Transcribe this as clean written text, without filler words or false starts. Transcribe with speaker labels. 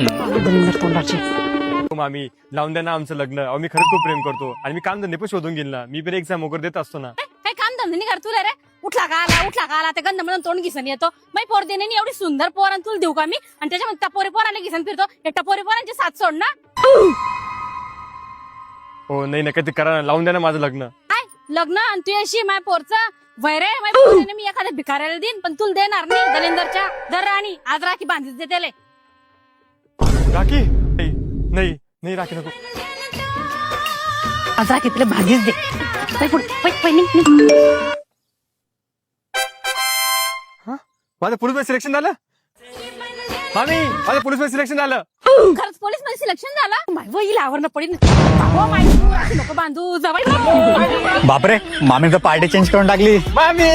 Speaker 1: दलिंदर तोंडाचे.
Speaker 2: मामी लावून द्या ना आमचं लग्न. अहो मी खरंच खूप प्रेम करतो आणि मी काम धंदे पण शोधून घेईल ना. मी पण एक्झाम वगैरे देत असतो ना.
Speaker 1: काही काम धंदे नाही कर तुला रे. उठला का आला ते गंध म्हणून तोंड घिसन येतो. मै पोर देणे एवढी सुंदर पोर आणि तुला देऊ का मी. आणि त्याच्यामध्ये टपोरे पोराला घिसन फिरतो. हे टपोरे पोरांचे साथ सोड ना.
Speaker 2: हो नाही ना काही करा ना. लावून द्या ना माझं लग्न.
Speaker 1: काय लग्न आणि तू अशी माय पोरचं वैरे माय पोरीने मी एखाद्या भिकाऱ्याला देईन पण तुला देणार नाही. दलिंदरच्या दर राणी आज राखी बांधीच दे त्याले.
Speaker 2: राखी नाही नाही राखी नको.
Speaker 1: आज राखी तुला भाजीच दे.
Speaker 2: माझं पोलीस मध्ये सिलेक्शन झालं. मामी माझं पोलीस मध्ये सिलेक्शन झालं.
Speaker 1: खरंच पोलीस मध्ये सिलेक्शन झालं. माय वहील आवरणं पडेल. नको बांधू जवळ.
Speaker 3: बापरे मामीनं तर पार्टी चेंज करून टाकली.
Speaker 2: मामी